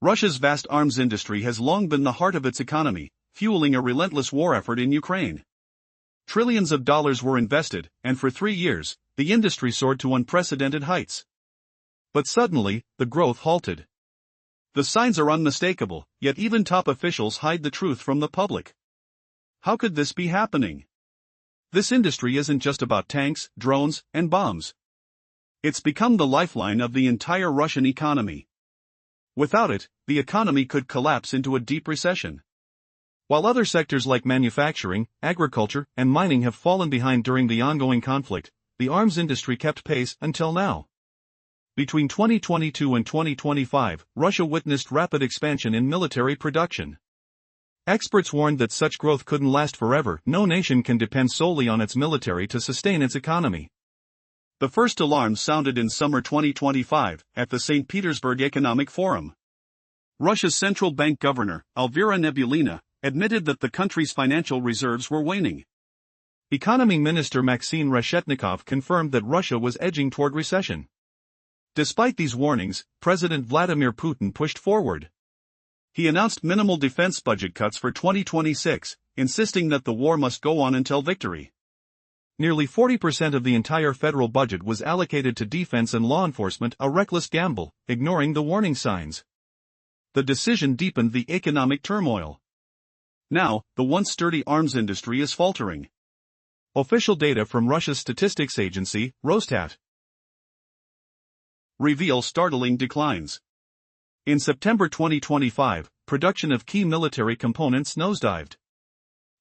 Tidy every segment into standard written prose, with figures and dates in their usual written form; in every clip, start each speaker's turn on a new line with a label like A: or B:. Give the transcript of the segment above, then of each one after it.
A: Russia's vast arms industry has long been the heart of its economy, fueling a relentless war effort in Ukraine. Trillions of dollars were invested, and for 3 years, the industry soared to unprecedented heights. But suddenly, the growth halted. The signs are unmistakable, yet even top officials hide the truth from the public. How could this be happening? This industry isn't just about tanks, drones, and bombs. It's become the lifeline of the entire Russian economy. Without it, the economy could collapse into a deep recession. While other sectors like manufacturing, agriculture, and mining have fallen behind during the ongoing conflict, the arms industry kept pace until now. Between 2022 and 2025, Russia witnessed rapid expansion in military production. Experts warned that such growth couldn't last forever. No nation can depend solely on its military to sustain its economy. The first alarms sounded in summer 2025, at the St. Petersburg Economic Forum. Russia's central bank governor, Elvira Nabiullina, admitted that the country's financial reserves were waning. Economy Minister Maxim Reshetnikov confirmed that Russia was edging toward recession. Despite these warnings, President Vladimir Putin pushed forward. He announced minimal defense budget cuts for 2026, insisting that the war must go on until victory. Nearly 40% of the entire federal budget was allocated to defense and law enforcement, a reckless gamble, ignoring the warning signs. The decision deepened the economic turmoil. Now, the once sturdy arms industry is faltering. Official data from Russia's statistics agency, Rosstat, reveal startling declines. In September 2025, production of key military components nosedived.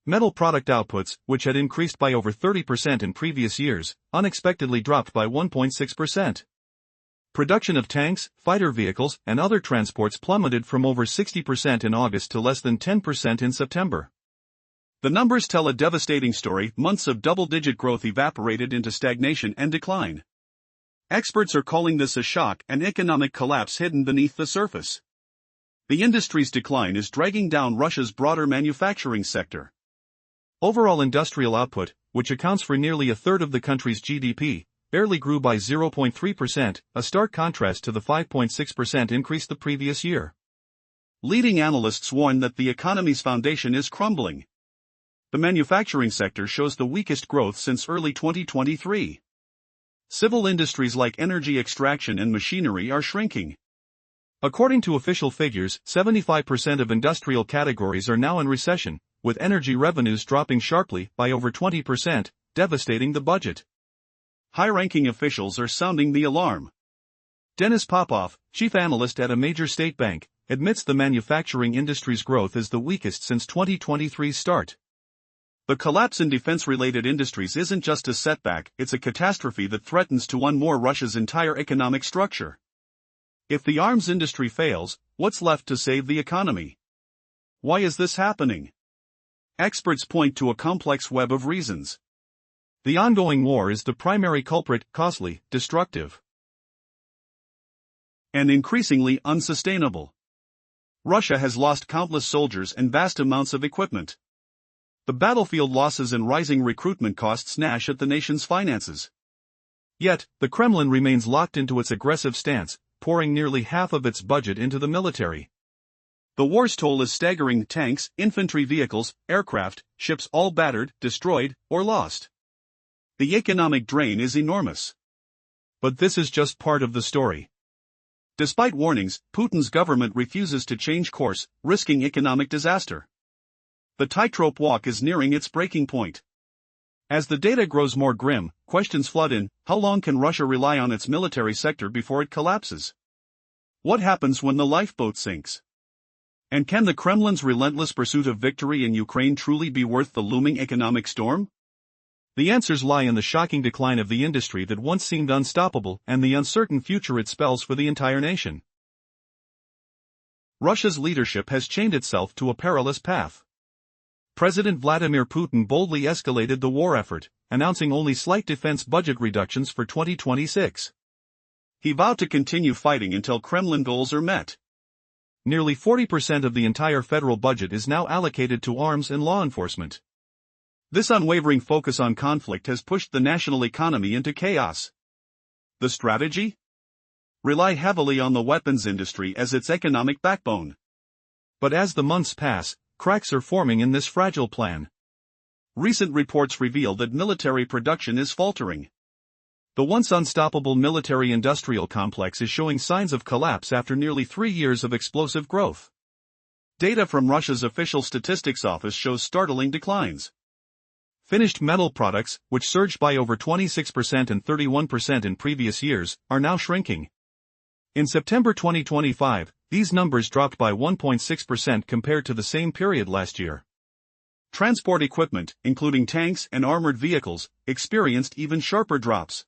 A: Metal product outputs, which had increased by over 30% in previous years, unexpectedly dropped by 1.6%. Production of tanks, fighter vehicles, and other transports plummeted from over 60% in August to less than 10% in September. The numbers tell a devastating story. Months of double-digit growth evaporated into stagnation and decline. Experts are calling this a shock, an economic collapse hidden beneath the surface. The industry's decline is dragging down Russia's broader manufacturing sector. Overall industrial output, which accounts for nearly a third of the country's GDP, barely grew by 0.3%, a stark contrast to the 5.6% increase the previous year. Leading analysts warn that the economy's foundation is crumbling. The manufacturing sector shows the weakest growth since early 2023. Civil industries like energy extraction and machinery are shrinking. According to official figures, 75% of industrial categories are now in recession, with energy revenues dropping sharply by over 20%, devastating the budget. High-ranking officials are sounding the alarm. Denis Popov, chief analyst at a major state bank, admits the manufacturing industry's growth is the weakest since 2023's start. The collapse in defense-related industries isn't just a setback, it's a catastrophe that threatens to unmoor Russia's entire economic structure. If the arms industry fails, what's left to save the economy? Why is this happening? Experts point to a complex web of reasons. The ongoing war is the primary culprit, costly, destructive, and increasingly unsustainable. Russia has lost countless soldiers and vast amounts of equipment. The battlefield losses and rising recruitment costs gnash at the nation's finances. Yet, the Kremlin remains locked into its aggressive stance, pouring nearly half of its budget into the military. The war's toll is staggering: tanks, infantry vehicles, aircraft, ships all battered, destroyed, or lost. The economic drain is enormous. But this is just part of the story. Despite warnings, Putin's government refuses to change course, risking economic disaster. The tightrope walk is nearing its breaking point. As the data grows more grim, questions flood in: how long can Russia rely on its military sector before it collapses? What happens when the lifeboat sinks? And can the Kremlin's relentless pursuit of victory in Ukraine truly be worth the looming economic storm? The answers lie in the shocking decline of the industry that once seemed unstoppable and the uncertain future it spells for the entire nation. Russia's leadership has chained itself to a perilous path. President Vladimir Putin boldly escalated the war effort, announcing only slight defense budget reductions for 2026. He vowed to continue fighting until Kremlin goals are met. Nearly 40% of the entire federal budget is now allocated to arms and law enforcement. This unwavering focus on conflict has pushed the national economy into chaos. The strategy? rely heavily on the weapons industry as its economic backbone. But as the months pass, cracks are forming in this fragile plan. Recent reports reveal that military production is faltering. The once unstoppable military-industrial complex is showing signs of collapse after nearly 3 years of explosive growth. Data from Russia's official statistics office shows startling declines. Finished metal products, which surged by over 26% and 31% in previous years, are now shrinking. In September 2025, these numbers dropped by 1.6% compared to the same period last year. Transport equipment, including tanks and armored vehicles, experienced even sharper drops.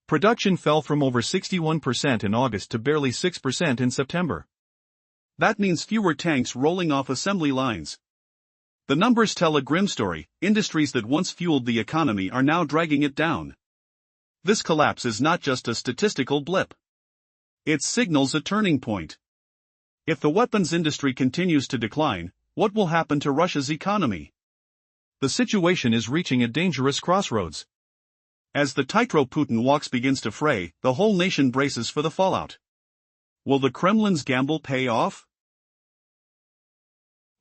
A: Production fell from over 61% in August to barely 6% in September. That means fewer tanks rolling off assembly lines. The numbers tell a grim story. Industries that once fueled the economy are now dragging it down. This collapse is not just a statistical blip. It signals a turning point. If the weapons industry continues to decline, what will happen to Russia's economy? The situation is reaching a dangerous crossroads. As the tightrope Putin walks begins to fray, the whole nation braces for the fallout. Will the Kremlin's gamble pay off?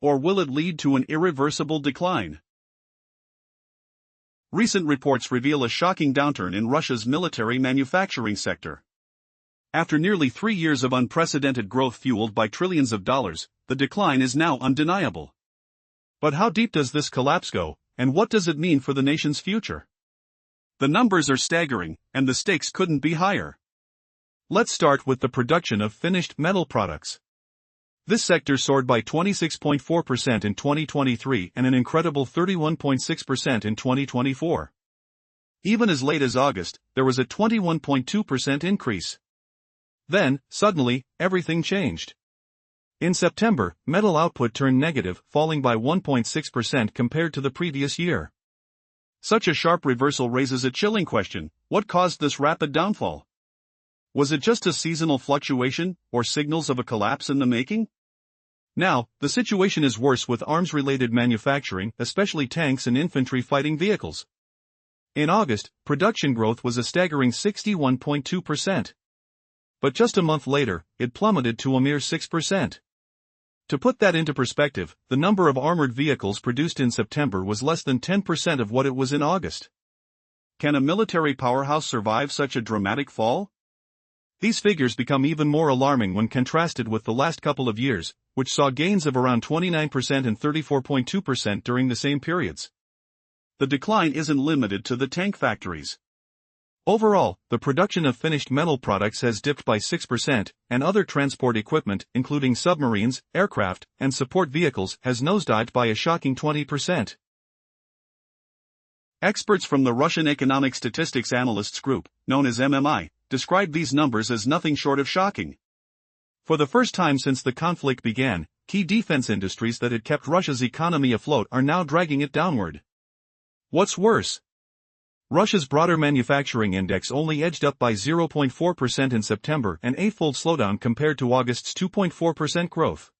A: Or will it lead to an irreversible decline? Recent reports reveal a shocking downturn in Russia's military manufacturing sector. After nearly 3 years of unprecedented growth fueled by trillions of dollars, the decline is now undeniable. But how deep does this collapse go, and what does it mean for the nation's future? The numbers are staggering, and the stakes couldn't be higher. Let's start with the production of finished metal products. This sector soared by 26.4% in 2023 and an incredible 31.6% in 2024. Even as late as August, there was a 21.2% increase. Then, suddenly, everything changed. In September, metal output turned negative, falling by 1.6% compared to the previous year. Such a sharp reversal raises a chilling question: what caused this rapid downfall? Was it just a seasonal fluctuation, or signals of a collapse in the making? Now, the situation is worse with arms-related manufacturing, especially tanks and infantry fighting vehicles. In August, production growth was a staggering 61.2%. But just a month later, it plummeted to a mere 6%. To put that into perspective, the number of armored vehicles produced in September was less than 10% of what it was in August. Can a military powerhouse survive such a dramatic fall? These figures become even more alarming when contrasted with the last couple of years, which saw gains of around 29% and 34.2% during the same periods. The decline isn't limited to the tank factories. Overall, the production of finished metal products has dipped by 6%, and other transport equipment, including submarines, aircraft, and support vehicles, has nosedived by a shocking 20%. Experts from the Russian Economic Statistics Analysts Group, known as MMI, describe these numbers as nothing short of shocking. For the first time since the conflict began, key defense industries that had kept Russia's economy afloat are now dragging it downward. What's worse? Russia's broader manufacturing index only edged up by 0.4% in September, an eightfold slowdown compared to August's 2.4% growth.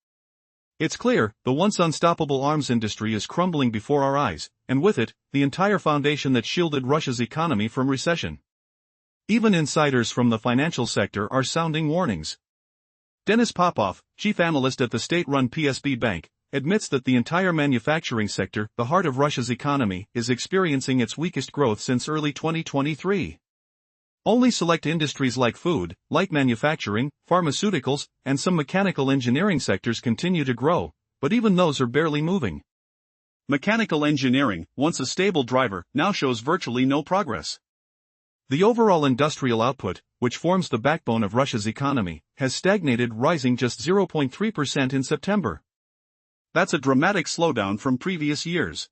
A: It's clear, the once unstoppable arms industry is crumbling before our eyes, and with it, the entire foundation that shielded Russia's economy from recession. Even insiders from the financial sector are sounding warnings. Denis Popov, chief analyst at the state-run PSB Bank, admits that the entire manufacturing sector, the heart of Russia's economy, is experiencing its weakest growth since early 2023. Only select industries like food, light manufacturing, pharmaceuticals, and some mechanical engineering sectors continue to grow, but even those are barely moving. Mechanical engineering, once a stable driver, now shows virtually no progress. The overall industrial output, which forms the backbone of Russia's economy, has stagnated, rising just 0.3% in September. That's a dramatic slowdown from previous years.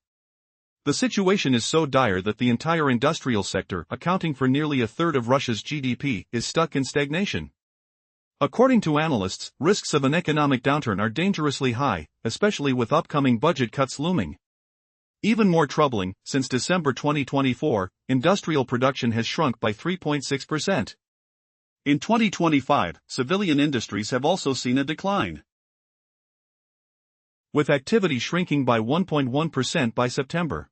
A: The situation is so dire that the entire industrial sector, accounting for nearly a third of Russia's GDP, is stuck in stagnation. According to analysts, risks of an economic downturn are dangerously high, especially with upcoming budget cuts looming. Even more troubling, since December 2024, industrial production has shrunk by 3.6%. In 2025, civilian industries have also seen a decline, with activity shrinking by 1.1% by September.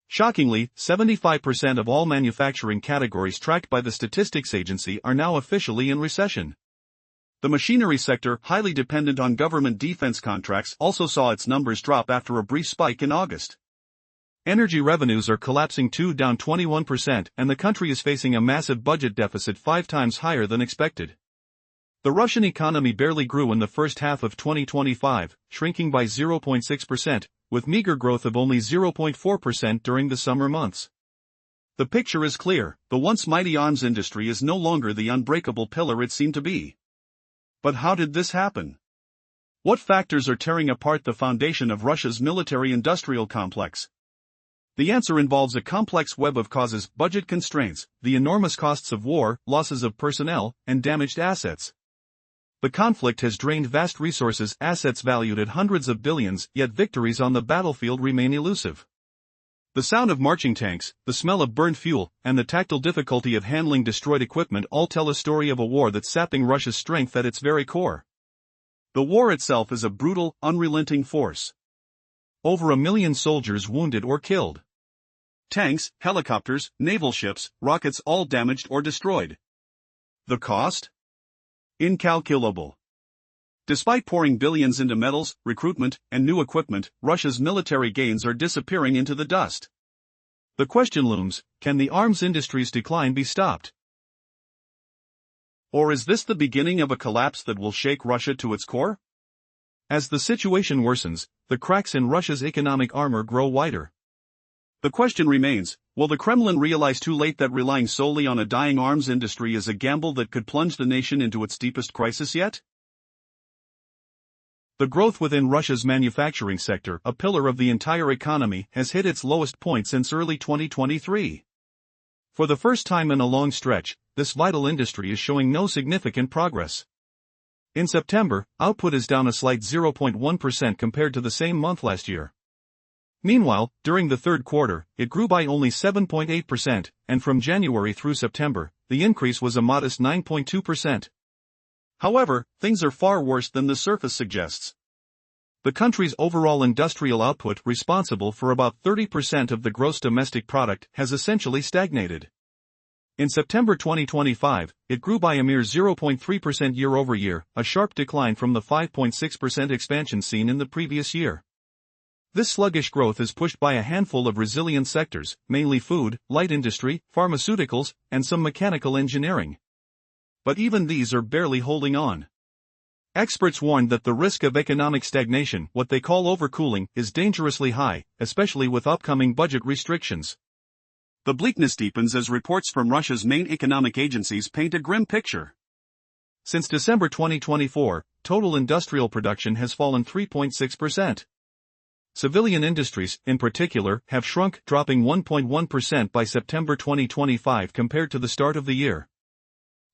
A: Shockingly, 75% of all manufacturing categories tracked by the Statistics Agency are now officially in recession. The machinery sector, highly dependent on government defense contracts, also saw its numbers drop after a brief spike in August. Energy revenues are collapsing too, down 21%, and the country is facing a massive budget deficit 5 times higher than expected. The Russian economy barely grew in the first half of 2025, shrinking by 0.6%, with meager growth of only 0.4% during the summer months. The picture is clear: the once mighty arms industry is no longer the unbreakable pillar it seemed to be. But how did this happen? What factors are tearing apart the foundation of Russia's military-industrial complex? The answer involves a complex web of causes: budget constraints, the enormous costs of war, losses of personnel, and damaged assets. The conflict has drained vast resources, assets valued at hundreds of billions, yet victories on the battlefield remain elusive. The sound of marching tanks, the smell of burned fuel, and the tactile difficulty of handling destroyed equipment all tell a story of a war that's sapping Russia's strength at its very core. The war itself is a brutal, unrelenting force. Over 1 million soldiers wounded or killed. Tanks, helicopters, naval ships, rockets all damaged or destroyed. The cost? Incalculable. Despite pouring billions into medals, recruitment, and new equipment, Russia's military gains are disappearing into the dust. The question looms: can the arms industry's decline be stopped? Or is this the beginning of a collapse that will shake Russia to its core? As the situation worsens, the cracks in Russia's economic armor grow wider. The question remains: will the Kremlin realize too late that relying solely on a dying arms industry is a gamble that could plunge the nation into its deepest crisis yet? The growth within Russia's manufacturing sector, a pillar of the entire economy, has hit its lowest point since early 2023. For the first time in a long stretch, this vital industry is showing no significant progress. In September, output is down a slight 0.1% compared to the same month last year. Meanwhile, during the third quarter, it grew by only 7.8%, and from January through September, the increase was a modest 9.2%. However, things are far worse than the surface suggests. The country's overall industrial output, responsible for about 30% of the gross domestic product, has essentially stagnated. In September 2025, it grew by a mere 0.3% year-over-year, a sharp decline from the 5.6% expansion seen in the previous year. This sluggish growth is pushed by a handful of resilient sectors, mainly food, light industry, pharmaceuticals, and some mechanical engineering. But even these are barely holding on. Experts warn that the risk of economic stagnation, what they call overcooling, is dangerously high, especially with upcoming budget restrictions. The bleakness deepens as reports from Russia's main economic agencies paint a grim picture. Since December 2024, total industrial production has fallen 3.6%. Civilian industries, in particular, have shrunk, dropping 1.1% by September 2025 compared to the start of the year.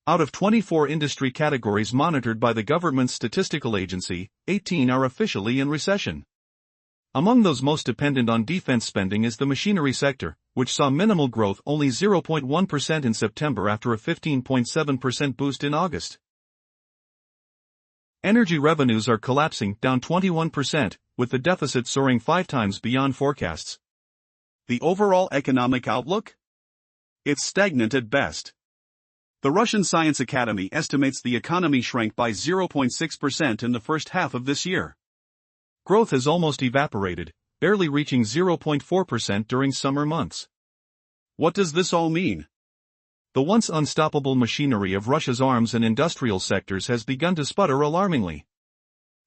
A: Out of 24 industry categories monitored by the government's statistical agency, 18 are officially in recession. Among those most dependent on defense spending is the machinery sector, which saw minimal growth, only 0.1% in September after a 15.7% boost in August. Energy revenues are collapsing, down 21%, with the deficit soaring 5 times beyond forecasts. The overall economic outlook? It's stagnant at best. The Russian Science Academy estimates the economy shrank by 0.6% in the first half of this year. Growth has almost evaporated, barely reaching 0.4% during summer months. What does this all mean? The once unstoppable machinery of Russia's arms and industrial sectors has begun to sputter alarmingly.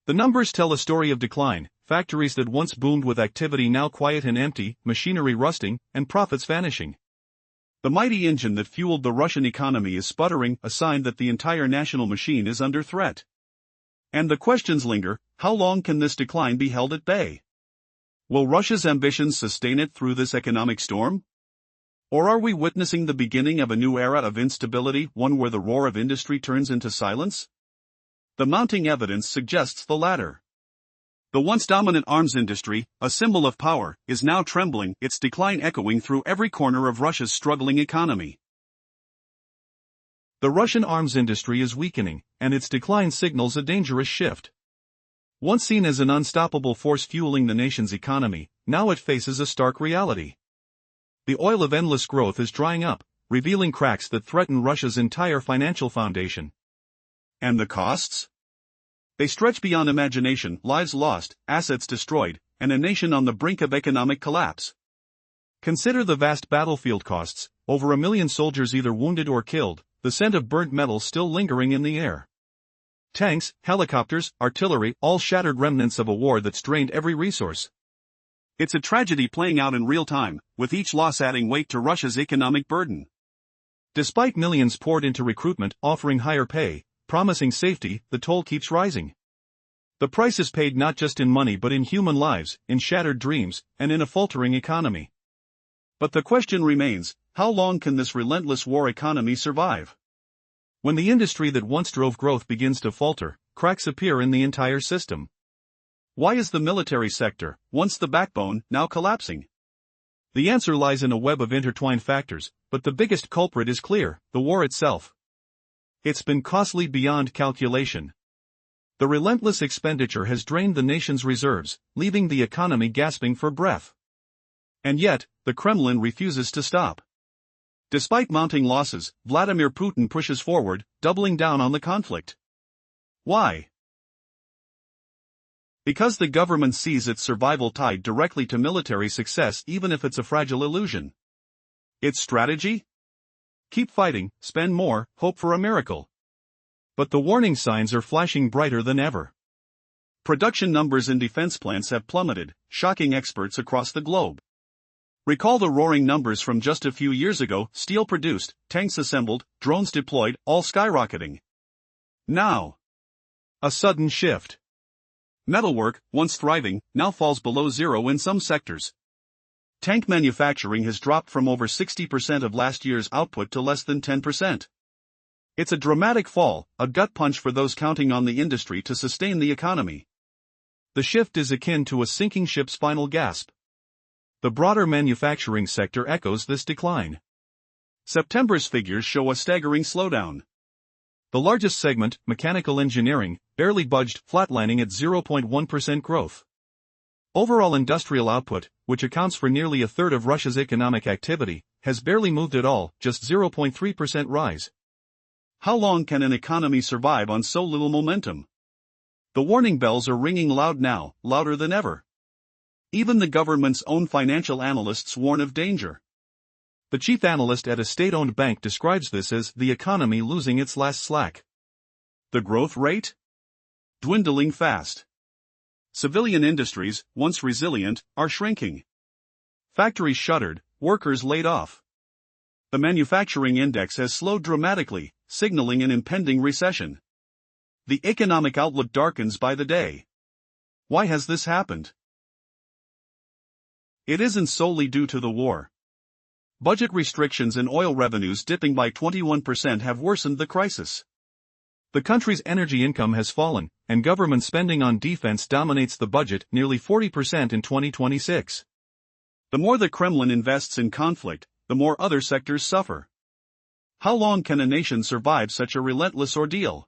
A: The numbers tell a story of decline: factories that once boomed with activity now quiet and empty, machinery rusting, and profits vanishing. The mighty engine that fueled the Russian economy is sputtering, a sign that the entire national machine is under threat. And the questions linger: how long can this decline be held at bay? Will Russia's ambitions sustain it through this economic storm? Or are we witnessing the beginning of a new era of instability, one where the roar of industry turns into silence? The mounting evidence suggests the latter. The once dominant arms industry, a symbol of power, is now trembling, its decline echoing through every corner of Russia's struggling economy. The Russian arms industry is weakening, and its decline signals a dangerous shift. Once seen as an unstoppable force fueling the nation's economy, now it faces a stark reality. The oil of endless growth is drying up, revealing cracks that threaten Russia's entire financial foundation. And the costs? They stretch beyond imagination: lives lost, assets destroyed, and a nation on the brink of economic collapse. Consider the vast battlefield costs: over 1 million soldiers either wounded or killed, the scent of burnt metal still lingering in the air. Tanks, helicopters, artillery, all shattered remnants of a war that's drained every resource. It's a tragedy playing out in real time, with each loss adding weight to Russia's economic burden. Despite millions poured into recruitment, offering higher pay, promising safety, the toll keeps rising. The price is paid not just in money but in human lives, in shattered dreams, and in a faltering economy. But the question remains: how long can this relentless war economy survive? When the industry that once drove growth begins to falter, cracks appear in the entire system. Why is the military sector, once the backbone, now collapsing? The answer lies in a web of intertwined factors, but the biggest culprit is clear: the war itself. It's been costly beyond calculation. The relentless expenditure has drained the nation's reserves, leaving the economy gasping for breath. And yet, the Kremlin refuses to stop. Despite mounting losses, Vladimir Putin pushes forward, doubling down on the conflict. Why? Because the government sees its survival tied directly to military success, even if it's a fragile illusion. Its strategy? Keep fighting, spend more, hope for a miracle. But the warning signs are flashing brighter than ever. Production numbers in defense plants have plummeted, shocking experts across the globe. Recall the roaring numbers from just a few years ago: steel produced, tanks assembled, drones deployed, all skyrocketing. Now, a sudden shift. Metalwork, once thriving, now falls below zero in some sectors. Tank manufacturing has dropped from over 60% of last year's output to less than 10%. It's a dramatic fall, a gut punch for those counting on the industry to sustain the economy. The shift is akin to a sinking ship's final gasp. The broader manufacturing sector echoes this decline. September's figures show a staggering slowdown. The largest segment, mechanical engineering, barely budged, flatlining at 0.1% growth. Overall industrial output, which accounts for nearly a third of Russia's economic activity, has barely moved at all, just 0.3% rise. How long can an economy survive on so little momentum? The warning bells are ringing loud now, louder than ever. Even the government's own financial analysts warn of danger. The chief analyst at a state-owned bank describes this as the economy losing its last slack. The growth rate? Dwindling fast. Civilian industries, once resilient, are shrinking. Factories shuttered, workers laid off. The manufacturing index has slowed dramatically, signaling an impending recession. The economic outlook darkens by the day. Why has this happened? It isn't solely due to the war. Budget restrictions and oil revenues dipping by 21% have worsened the crisis. The country's energy income has fallen, and government spending on defense dominates the budget, nearly 40% in 2026. The more the Kremlin invests in conflict, the more other sectors suffer. How long can a nation survive such a relentless ordeal?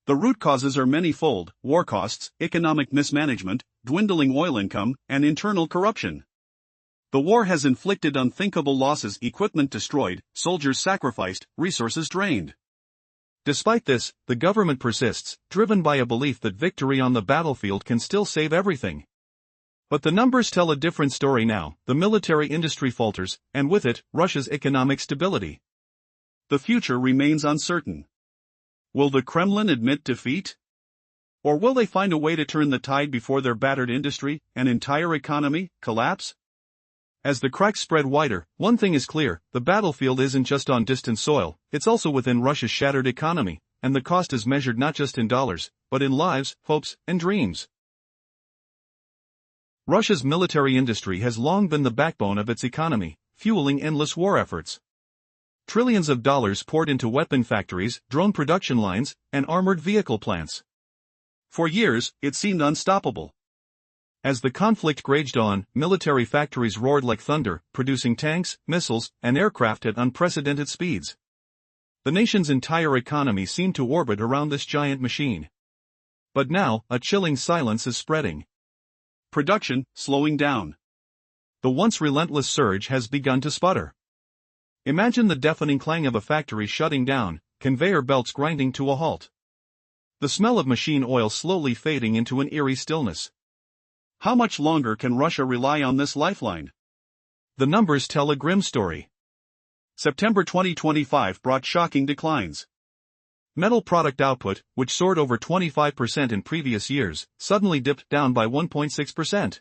A: The root causes are many-fold: war costs, economic mismanagement, dwindling oil income, and internal corruption. The war has inflicted unthinkable losses: equipment destroyed, soldiers sacrificed, resources drained. Despite this, the government persists, driven by a belief that victory on the battlefield can still save everything. But the numbers tell a different story now. The military industry falters, and with it, Russia's economic stability. The future remains uncertain. Will the Kremlin admit defeat? Or will they find a way to turn the tide before their battered industry, and entire economy, collapse? As the cracks spread wider, one thing is clear: the battlefield isn't just on distant soil, it's also within Russia's shattered economy, and the cost is measured not just in dollars, but in lives, hopes, and dreams. Russia's military industry has long been the backbone of its economy, fueling endless war efforts. Trillions of dollars poured into weapon factories, drone production lines, and armored vehicle plants. For years, it seemed unstoppable. As the conflict raged on, military factories roared like thunder, producing tanks, missiles, and aircraft at unprecedented speeds. The nation's entire economy seemed to orbit around this giant machine. But now, a chilling silence is spreading. Production, slowing down. The once relentless surge has begun to sputter. Imagine the deafening clang of a factory shutting down, conveyor belts grinding to a halt. The smell of machine oil slowly fading into an eerie stillness. How much longer can Russia rely on this lifeline? The numbers tell a grim story. September 2025 brought shocking declines. Metal product output, which soared over 25% in previous years, suddenly dipped down by 1.6%.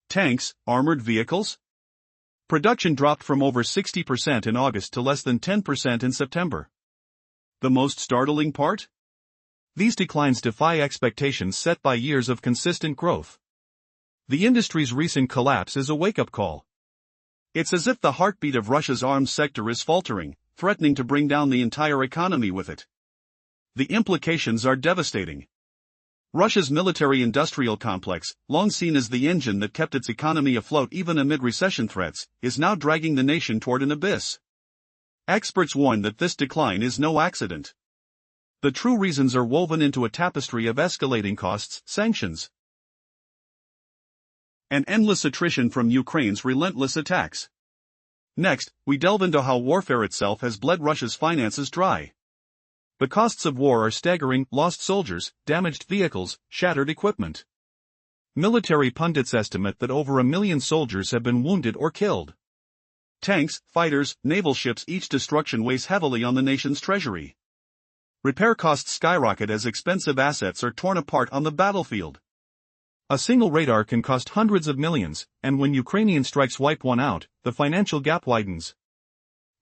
A: Tanks, armored vehicles? Production dropped from over 60% in August to less than 10% in September. The most startling part? These declines defy expectations set by years of consistent growth. The industry's recent collapse is a wake-up call. It's as if the heartbeat of Russia's arms sector is faltering, threatening to bring down the entire economy with it. The implications are devastating. Russia's military-industrial complex, long seen as the engine that kept its economy afloat even amid recession threats, is now dragging the nation toward an abyss. Experts warn that this decline is no accident. The true reasons are woven into a tapestry of escalating costs, sanctions, and endless attrition from Ukraine's relentless attacks. Next, we delve into how warfare itself has bled Russia's finances dry. The costs of war are staggering: lost soldiers, damaged vehicles, shattered equipment. Military pundits estimate that over 1 million soldiers have been wounded or killed. Tanks, fighters, naval ships, each destruction weighs heavily on the nation's treasury. Repair costs skyrocket as expensive assets are torn apart on the battlefield. A single radar can cost hundreds of millions, and when Ukrainian strikes wipe one out, the financial gap widens.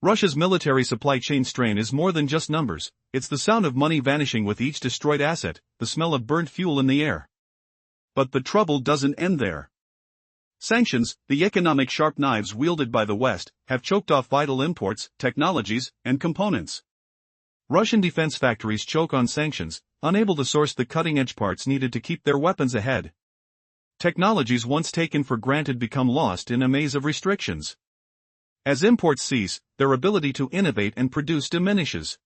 A: Russia's military supply chain strain is more than just numbers, it's the sound of money vanishing with each destroyed asset, the smell of burnt fuel in the air. But the trouble doesn't end there. Sanctions, the economic sharp knives wielded by the West, have choked off vital imports, technologies, and components. Russian defense factories choke on sanctions, unable to source the cutting-edge parts needed to keep their weapons ahead. Technologies once taken for granted become lost in a maze of restrictions. As imports cease, their ability to innovate and produce diminishes.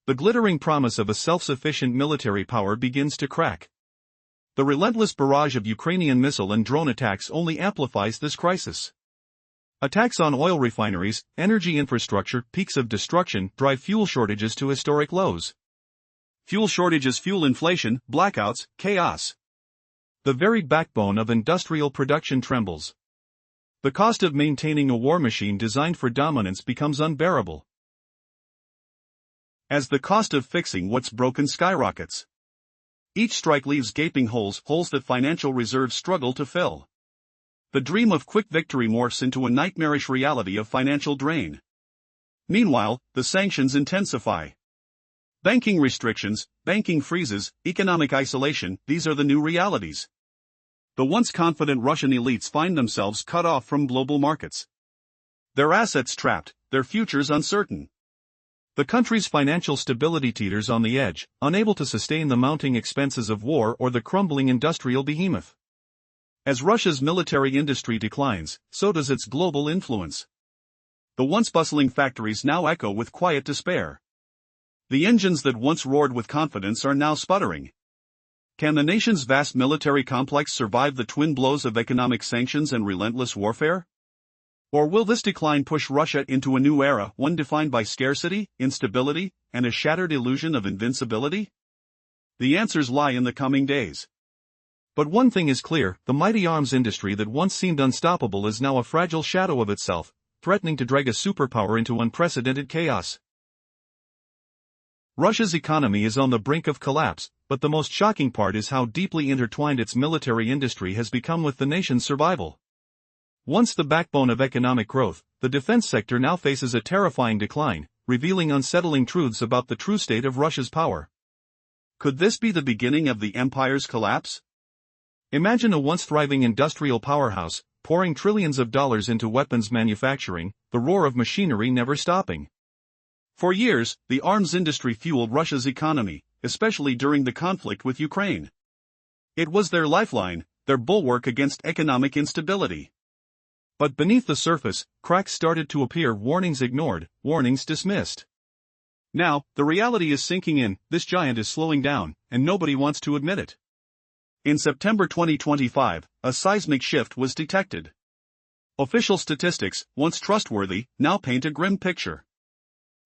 A: The glittering promise of a self-sufficient military power begins to crack. The relentless barrage of Ukrainian missile and drone attacks only amplifies this crisis. Attacks on oil refineries, energy infrastructure, peaks of destruction drive fuel shortages to historic lows. Fuel shortages fuel inflation, blackouts, chaos. The very backbone of industrial production trembles. The cost of maintaining a war machine designed for dominance becomes unbearable, as the cost of fixing what's broken skyrockets. Each strike leaves gaping holes that financial reserves struggle to fill. The dream of quick victory morphs into a nightmarish reality of financial drain. Meanwhile, the sanctions intensify. Banking restrictions, banking freezes, economic isolation, these are the new realities. The once confident Russian elites find themselves cut off from global markets. Their assets trapped, their futures uncertain. The country's financial stability teeters on the edge, unable to sustain the mounting expenses of war or the crumbling industrial behemoth. As Russia's military industry declines, so does its global influence. The once bustling factories now echo with quiet despair. The engines that once roared with confidence are now sputtering. Can the nation's vast military complex survive the twin blows of economic sanctions and relentless warfare? Or will this decline push Russia into a new era, one defined by scarcity, instability, and a shattered illusion of invincibility? The answers lie in the coming days. But one thing is clear: the mighty arms industry that once seemed unstoppable is now a fragile shadow of itself, threatening to drag a superpower into unprecedented chaos. Russia's economy is on the brink of collapse, but the most shocking part is how deeply intertwined its military industry has become with the nation's survival. Once the backbone of economic growth, the defense sector now faces a terrifying decline, revealing unsettling truths about the true state of Russia's power. Could this be the beginning of the empire's collapse? Imagine a once thriving industrial powerhouse, pouring trillions of dollars into weapons manufacturing, the roar of machinery never stopping. For years, the arms industry fueled Russia's economy, especially during the conflict with Ukraine. It was their lifeline, their bulwark against economic instability. But beneath the surface, cracks started to appear: warnings ignored, warnings dismissed. Now, the reality is sinking in: this giant is slowing down, and nobody wants to admit it. In September 2025, a seismic shift was detected. Official statistics, once trustworthy, now paint a grim picture.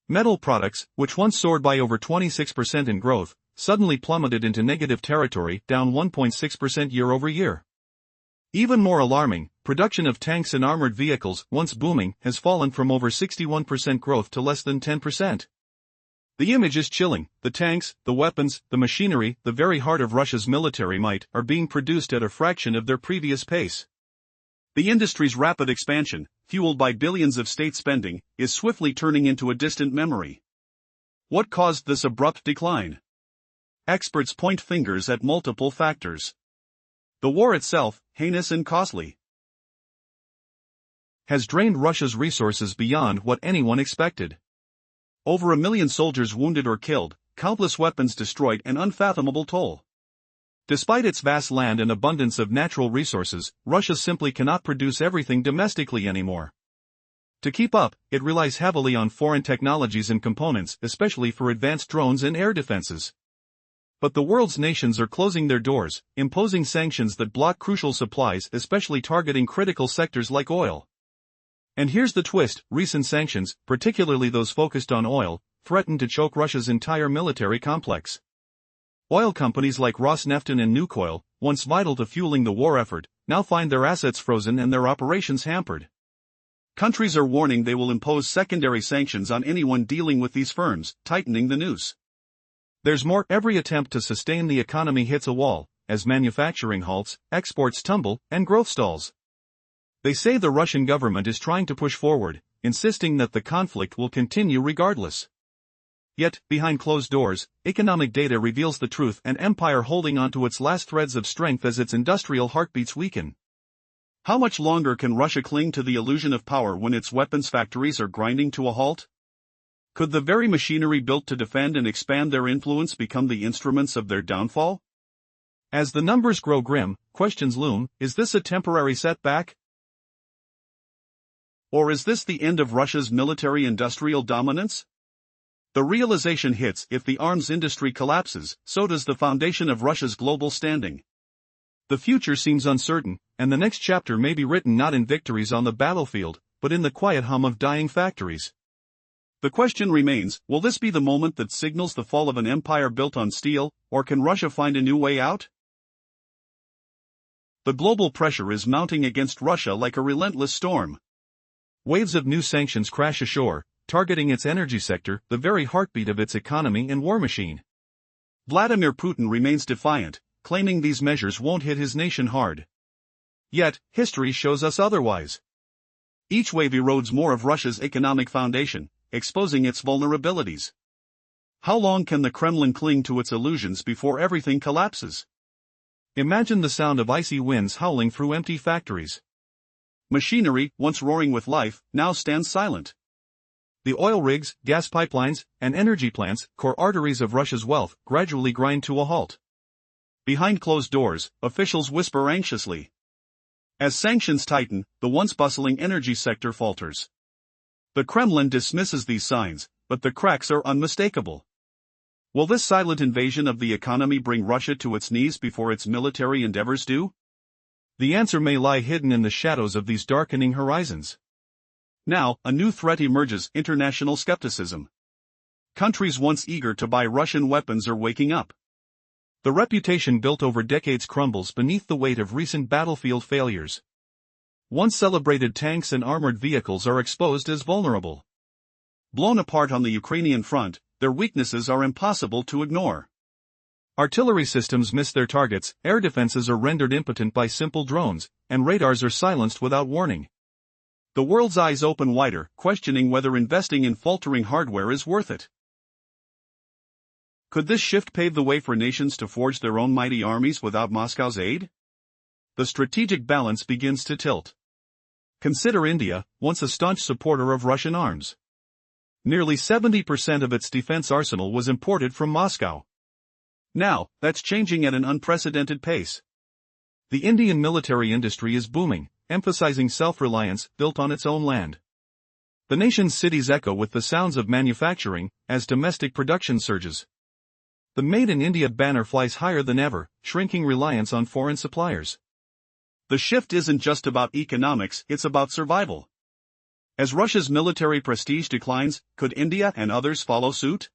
A: Metal products, which once soared by over 26% in growth, suddenly plummeted into negative territory, down 1.6% year-over-year. Even more alarming, production of tanks and armored vehicles, once booming, has fallen from over 61% growth to less than 10%. The image is chilling. The tanks, the weapons, the machinery, the very heart of Russia's military might, are being produced at a fraction of their previous pace. The industry's rapid expansion, fueled by billions of state spending, is swiftly turning into a distant memory. What caused this abrupt decline? Experts point fingers at multiple factors. The war itself, heinous and costly, has drained Russia's resources beyond what anyone expected. Over 1 million soldiers wounded or killed, countless weapons destroyed, an unfathomable toll. Despite its vast land and abundance of natural resources, Russia simply cannot produce everything domestically anymore. To keep up, it relies heavily on foreign technologies and components, especially for advanced drones and air defenses. But the world's nations are closing their doors, imposing sanctions that block crucial supplies, especially targeting critical sectors like oil. And here's the twist: recent sanctions, particularly those focused on oil, threaten to choke Russia's entire military complex. Oil companies like Rosneft and Lukoil, once vital to fueling the war effort, now find their assets frozen and their operations hampered. Countries are warning they will impose secondary sanctions on anyone dealing with these firms, tightening the noose. There's more. Every attempt to sustain the economy hits a wall, as manufacturing halts, exports tumble, and growth stalls. They say the Russian government is trying to push forward, insisting that the conflict will continue regardless. Yet, behind closed doors, economic data reveals the truth: an empire holding onto its last threads of strength as its industrial heartbeats weaken. How much longer can Russia cling to the illusion of power when its weapons factories are grinding to a halt? Could the very machinery built to defend and expand their influence become the instruments of their downfall? As the numbers grow grim, questions loom: is this a temporary setback? Or is this the end of Russia's military-industrial dominance? The realization hits: if the arms industry collapses, so does the foundation of Russia's global standing. The future seems uncertain, and the next chapter may be written not in victories on the battlefield, but in the quiet hum of dying factories. The question remains: will this be the moment that signals the fall of an empire built on steel, or can Russia find a new way out? The global pressure is mounting against Russia like a relentless storm. Waves of new sanctions crash ashore, targeting its energy sector, the very heartbeat of its economy and war machine. Vladimir Putin remains defiant, claiming these measures won't hit his nation hard. Yet, history shows us otherwise. Each wave erodes more of Russia's economic foundation, exposing its vulnerabilities. How long can the Kremlin cling to its illusions before everything collapses? Imagine the sound of icy winds howling through empty factories. Machinery, once roaring with life, now stands silent. The oil rigs, gas pipelines, and energy plants, core arteries of Russia's wealth, gradually grind to a halt. Behind closed doors, officials whisper anxiously. As sanctions tighten, the once bustling energy sector falters. The Kremlin dismisses these signs, but the cracks are unmistakable. Will this silent invasion of the economy bring Russia to its knees before its military endeavors do? The answer may lie hidden in the shadows of these darkening horizons. Now, a new threat emerges: international skepticism. Countries once eager to buy Russian weapons are waking up. The reputation built over decades crumbles beneath the weight of recent battlefield failures. Once celebrated tanks and armored vehicles are exposed as vulnerable. Blown apart on the Ukrainian front, their weaknesses are impossible to ignore. Artillery systems miss their targets, air defenses are rendered impotent by simple drones, and radars are silenced without warning. The world's eyes open wider, questioning whether investing in faltering hardware is worth it. Could this shift pave the way for nations to forge their own mighty armies without Moscow's aid? The strategic balance begins to tilt. Consider India, once a staunch supporter of Russian arms. Nearly 70% of its defense arsenal was imported from Moscow. Now, that's changing at an unprecedented pace. The Indian military industry is booming, emphasizing self-reliance, built on its own land. The nation's cities echo with the sounds of manufacturing, as domestic production surges. The Made in India banner flies higher than ever, shrinking reliance on foreign suppliers. The shift isn't just about economics, it's about survival. As Russia's military prestige declines, could India and others follow suit?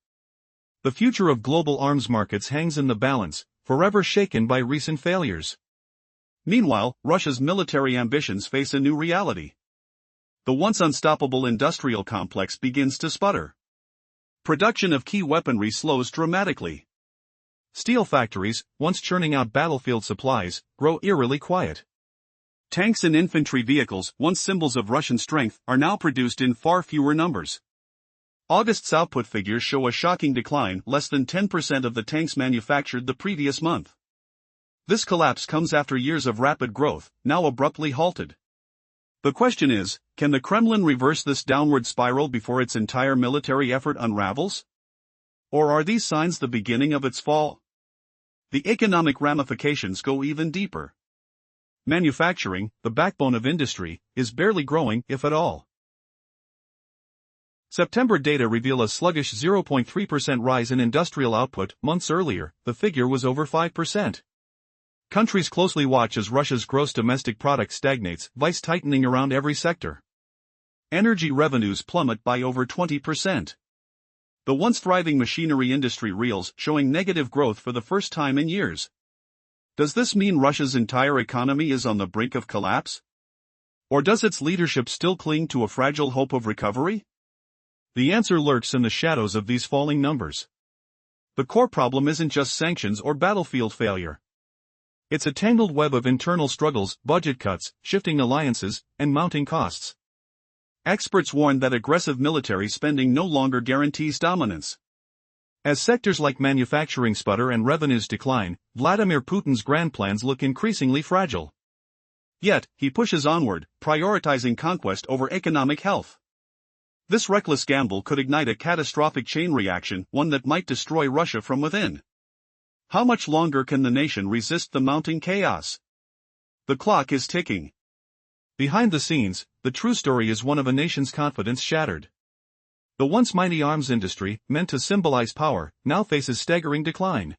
A: The future of global arms markets hangs in the balance, forever shaken by recent failures. Meanwhile, Russia's military ambitions face a new reality. The once unstoppable industrial complex begins to sputter. Production of key weaponry slows dramatically. Steel factories, once churning out battlefield supplies, grow eerily quiet. Tanks and infantry vehicles, once symbols of Russian strength, are now produced in far fewer numbers. August's output figures show a shocking decline, less than 10% of the tanks manufactured the previous month. This collapse comes after years of rapid growth, now abruptly halted. The question is, can the Kremlin reverse this downward spiral before its entire military effort unravels? Or are these signs the beginning of its fall? The economic ramifications go even deeper. Manufacturing, the backbone of industry, is barely growing, if at all. September data reveal a sluggish 0.3% rise in industrial output. Months earlier, the figure was over 5%. Countries closely watch as Russia's gross domestic product stagnates, vice tightening around every sector. Energy revenues plummet by over 20%. The once thriving machinery industry reels, showing negative growth for the first time in years. Does this mean Russia's entire economy is on the brink of collapse? Or does its leadership still cling to a fragile hope of recovery? The answer lurks in the shadows of these falling numbers. The core problem isn't just sanctions or battlefield failure. It's a tangled web of internal struggles, budget cuts, shifting alliances, and mounting costs. Experts warn that aggressive military spending no longer guarantees dominance. As sectors like manufacturing sputter and revenues decline, Vladimir Putin's grand plans look increasingly fragile. Yet, he pushes onward, prioritizing conquest over economic health. This reckless gamble could ignite a catastrophic chain reaction, one that might destroy Russia from within. How much longer can the nation resist the mounting chaos? The clock is ticking. Behind the scenes, the true story is one of a nation's confidence shattered. The once mighty arms industry, meant to symbolize power, now faces staggering decline.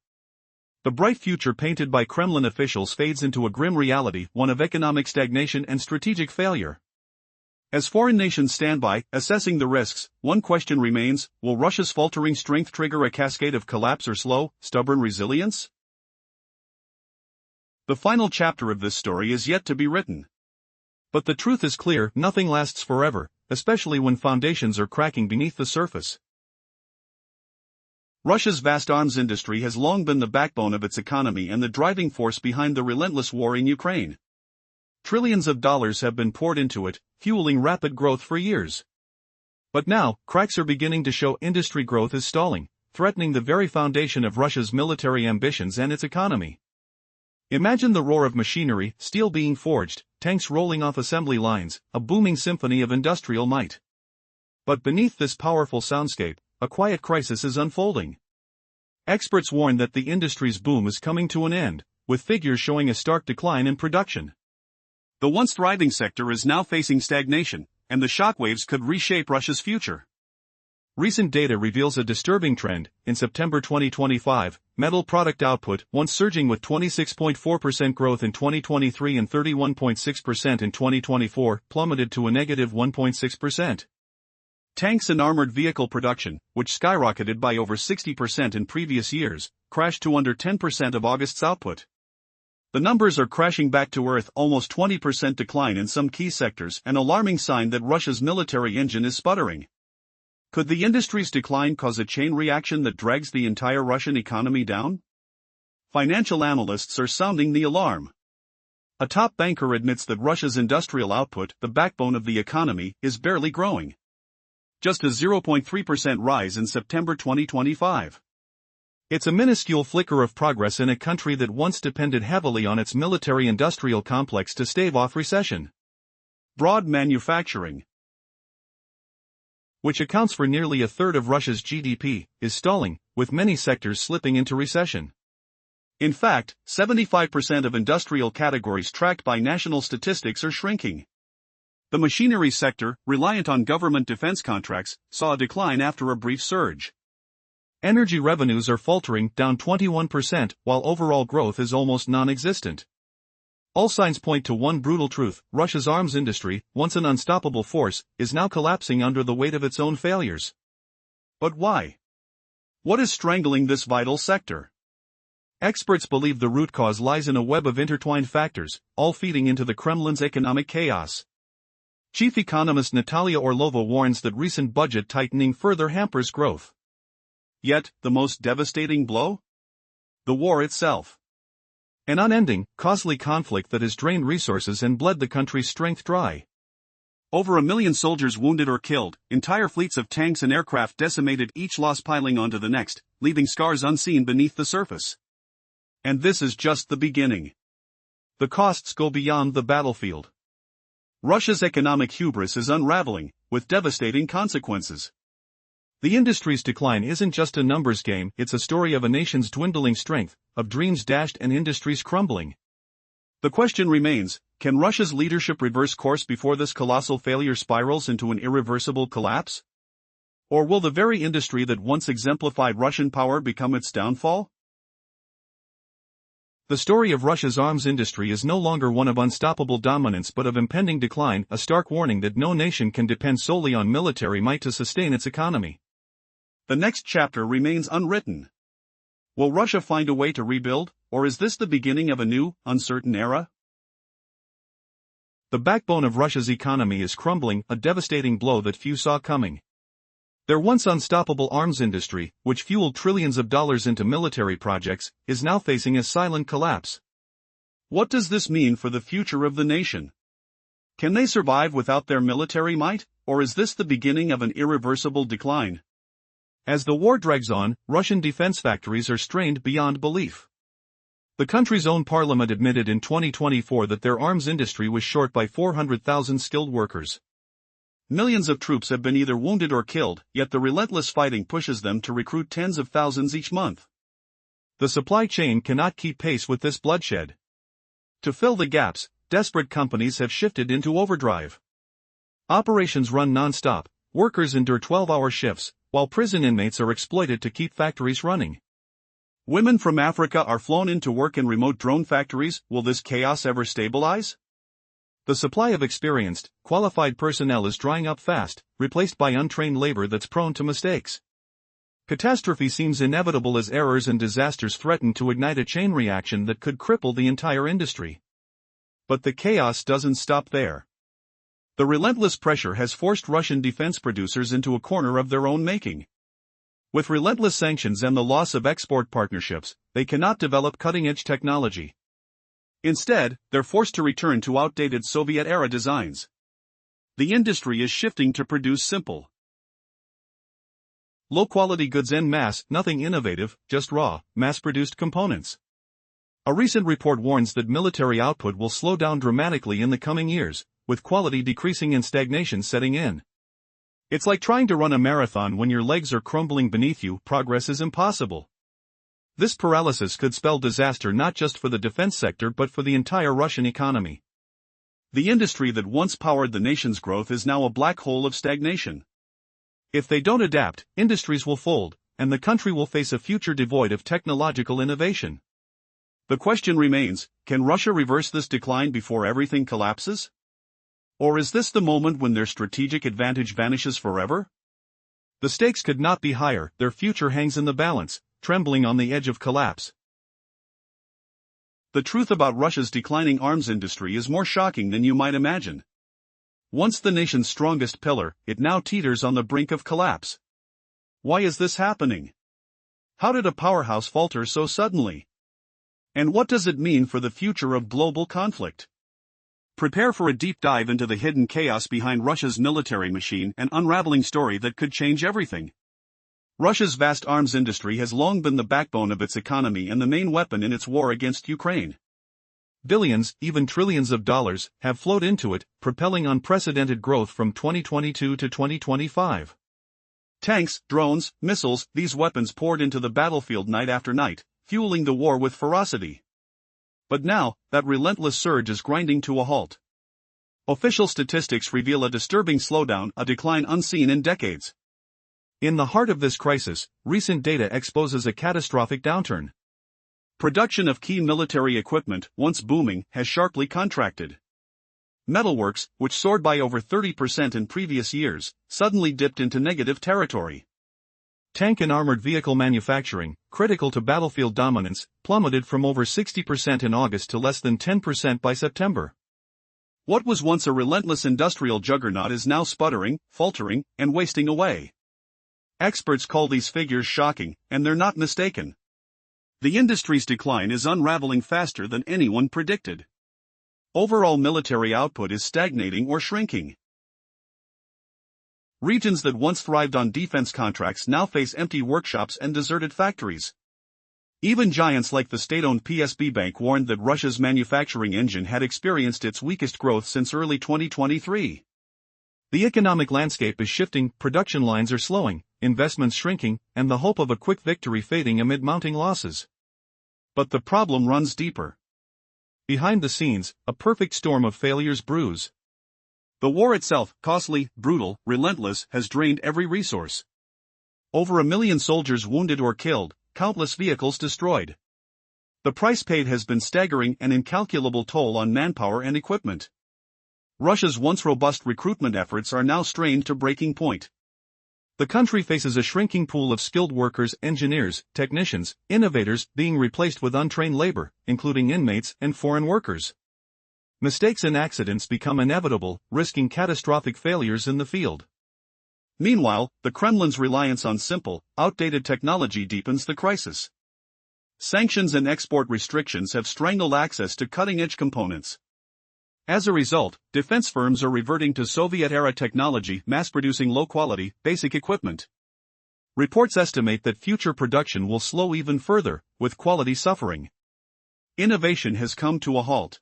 A: The bright future painted by Kremlin officials fades into a grim reality, one of economic stagnation and strategic failure. As foreign nations stand by, assessing the risks, one question remains: will Russia's faltering strength trigger a cascade of collapse or slow, stubborn resilience? The final chapter of this story is yet to be written. But the truth is clear: nothing lasts forever, especially when foundations are cracking beneath the surface. Russia's vast arms industry has long been the backbone of its economy and the driving force behind the relentless war in Ukraine. Trillions of dollars have been poured into it, fueling rapid growth for years. But now, cracks are beginning to show. Industry growth is stalling, threatening the very foundation of Russia's military ambitions and its economy. Imagine the roar of machinery, steel being forged, tanks rolling off assembly lines, a booming symphony of industrial might. But beneath this powerful soundscape, a quiet crisis is unfolding. Experts warn that the industry's boom is coming to an end, with figures showing a stark decline in production. The once thriving sector is now facing stagnation, and the shockwaves could reshape Russia's future. Recent data reveals a disturbing trend. In September 2025, metal product output, once surging with 26.4% growth in 2023 and 31.6% in 2024, plummeted to a negative 1.6%. Tanks and armored vehicle production, which skyrocketed by over 60% in previous years, crashed to under 10% of August's output. The numbers are crashing back to earth, almost 20% decline in some key sectors, an alarming sign that Russia's military engine is sputtering. Could the industry's decline cause a chain reaction that drags the entire Russian economy down? Financial analysts are sounding the alarm. A top banker admits that Russia's industrial output, the backbone of the economy, is barely growing. Just a 0.3% rise in September 2025. It's a minuscule flicker of progress in a country that once depended heavily on its military-industrial complex to stave off recession. Broad manufacturing, which accounts for nearly a third of Russia's GDP, is stalling, with many sectors slipping into recession. In fact, 75% of industrial categories tracked by national statistics are shrinking. The machinery sector, reliant on government defense contracts, saw a decline after a brief surge. Energy revenues are faltering, down 21%, while overall growth is almost non-existent. All signs point to one brutal truth: Russia's arms industry, once an unstoppable force, is now collapsing under the weight of its own failures. But why? What is strangling this vital sector? Experts believe the root cause lies in a web of intertwined factors, all feeding into the Kremlin's economic chaos. Chief economist Natalia Orlova warns that recent budget tightening further hampers growth. Yet, the most devastating blow? The war itself. An unending, costly conflict that has drained resources and bled the country's strength dry. Over 1 million soldiers wounded or killed, entire fleets of tanks and aircraft decimated, each loss piling onto the next, leaving scars unseen beneath the surface. And this is just the beginning. The costs go beyond the battlefield. Russia's economic hubris is unraveling, with devastating consequences. The industry's decline isn't just a numbers game, it's a story of a nation's dwindling strength, of dreams dashed and industries crumbling. The question remains, can Russia's leadership reverse course before this colossal failure spirals into an irreversible collapse? Or will the very industry that once exemplified Russian power become its downfall? The story of Russia's arms industry is no longer one of unstoppable dominance but of impending decline, a stark warning that no nation can depend solely on military might to sustain its economy. The next chapter remains unwritten. Will Russia find a way to rebuild, or is this the beginning of a new, uncertain era? The backbone of Russia's economy is crumbling, a devastating blow that few saw coming. Their once unstoppable arms industry, which fueled trillions of dollars into military projects, is now facing a silent collapse. What does this mean for the future of the nation? Can they survive without their military might, or is this the beginning of an irreversible decline? As the war drags on, Russian defense factories are strained beyond belief. The country's own parliament admitted in 2024 that their arms industry was short by 400,000 skilled workers. Millions of troops have been either wounded or killed, yet the relentless fighting pushes them to recruit tens of thousands each month. The supply chain cannot keep pace with this bloodshed. To fill the gaps, desperate companies have shifted into overdrive. Operations run non-stop, workers endure 12-hour shifts, while prison inmates are exploited to keep factories running. Women from Africa are flown in to work in remote drone factories. Will this chaos ever stabilize? The supply of experienced, qualified personnel is drying up fast, replaced by untrained labor that's prone to mistakes. Catastrophe seems inevitable as errors and disasters threaten to ignite a chain reaction that could cripple the entire industry. But the chaos doesn't stop there. The relentless pressure has forced Russian defense producers into a corner of their own making. With relentless sanctions and the loss of export partnerships, they cannot develop cutting-edge technology. Instead, they're forced to return to outdated Soviet-era designs. The industry is shifting to produce simple, low-quality goods en masse, nothing innovative, just raw, mass-produced components. A recent report warns that military output will slow down dramatically in the coming years, with quality decreasing and stagnation setting in. It's like trying to run a marathon when your legs are crumbling beneath you. Progress is impossible. This paralysis could spell disaster not just for the defense sector but for the entire Russian economy. The industry that once powered the nation's growth is now a black hole of stagnation. If they don't adapt, industries will fold, and the country will face a future devoid of technological innovation. The question remains, can Russia reverse this decline before everything collapses? Or is this the moment when their strategic advantage vanishes forever? The stakes could not be higher, their future hangs in the balance, trembling on the edge of collapse. The truth about Russia's declining arms industry is more shocking than you might imagine. Once the nation's strongest pillar, it now teeters on the brink of collapse. Why is this happening? How did a powerhouse falter so suddenly? And what does it mean for the future of global conflict? Prepare for a deep dive into the hidden chaos behind Russia's military machine, an unraveling story that could change everything. Russia's vast arms industry has long been the backbone of its economy and the main weapon in its war against Ukraine. Billions, even trillions of dollars, have flowed into it, propelling unprecedented growth from 2022 to 2025. Tanks, drones, missiles, these weapons poured into the battlefield night after night, fueling the war with ferocity. But now, that relentless surge is grinding to a halt. Official statistics reveal a disturbing slowdown, a decline unseen in decades. In the heart of this crisis, recent data exposes a catastrophic downturn. Production of key military equipment, once booming, has sharply contracted. Metalworks, which soared by over 30% in previous years, suddenly dipped into negative territory. Tank and armored vehicle manufacturing, critical to battlefield dominance, plummeted from over 60% in August to less than 10% by September. What was once a relentless industrial juggernaut is now sputtering, faltering, and wasting away. Experts call these figures shocking, and they're not mistaken. The industry's decline is unraveling faster than anyone predicted. Overall military output is stagnating or shrinking. Regions that once thrived on defense contracts now face empty workshops and deserted factories. Even giants like the state-owned PSB Bank warned that Russia's manufacturing engine had experienced its weakest growth since early 2023. The economic landscape is shifting, production lines are slowing, investments shrinking, and the hope of a quick victory fading amid mounting losses. But the problem runs deeper. Behind the scenes, a perfect storm of failures brews. The war itself, costly, brutal, relentless, has drained every resource. Over 1 million soldiers wounded or killed, countless vehicles destroyed. The price paid has been staggering, an incalculable toll on manpower and equipment. Russia's once robust recruitment efforts are now strained to breaking point. The country faces a shrinking pool of skilled workers, engineers, technicians, innovators, being replaced with untrained labor, including inmates and foreign workers. Mistakes and accidents become inevitable, risking catastrophic failures in the field. Meanwhile, the Kremlin's reliance on simple, outdated technology deepens the crisis. Sanctions and export restrictions have strangled access to cutting-edge components. As a result, defense firms are reverting to Soviet-era technology, mass-producing low-quality, basic equipment. Reports estimate that future production will slow even further, with quality suffering. Innovation has come to a halt.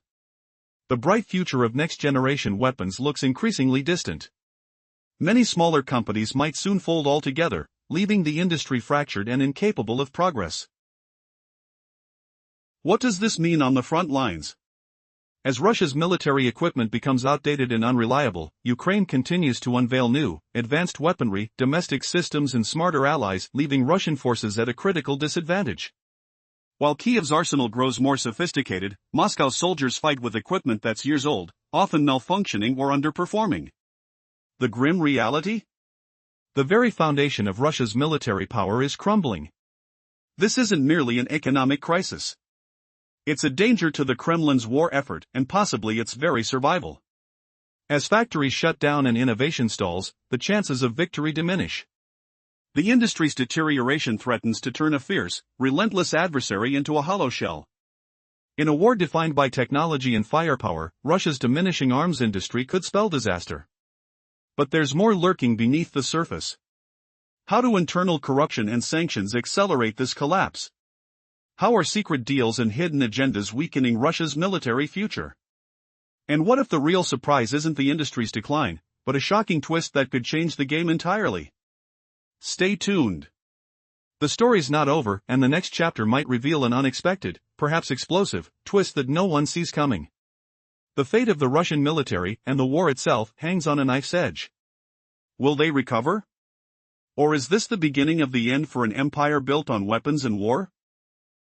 A: The bright future of next-generation weapons looks increasingly distant. Many smaller companies might soon fold altogether, leaving the industry fractured and incapable of progress. What does this mean on the front lines? As Russia's military equipment becomes outdated and unreliable, Ukraine continues to unveil new, advanced weaponry, domestic systems and smarter allies, leaving Russian forces at a critical disadvantage. While Kyiv's arsenal grows more sophisticated, Moscow's soldiers fight with equipment that's years old, often malfunctioning or underperforming. The grim reality? The very foundation of Russia's military power is crumbling. This isn't merely an economic crisis. It's a danger to the Kremlin's war effort and possibly its very survival. As factories shut down and innovation stalls, the chances of victory diminish. The industry's deterioration threatens to turn a fierce, relentless adversary into a hollow shell. In a war defined by technology and firepower, Russia's diminishing arms industry could spell disaster. But there's more lurking beneath the surface. How do internal corruption and sanctions accelerate this collapse? How are secret deals and hidden agendas weakening Russia's military future? And what if the real surprise isn't the industry's decline, but a shocking twist that could change the game entirely? Stay tuned. The story's not over, and the next chapter might reveal an unexpected, perhaps explosive, twist that no one sees coming. The fate of the Russian military and the war itself hangs on a knife's edge. Will they recover? Or is this the beginning of the end for an empire built on weapons and war?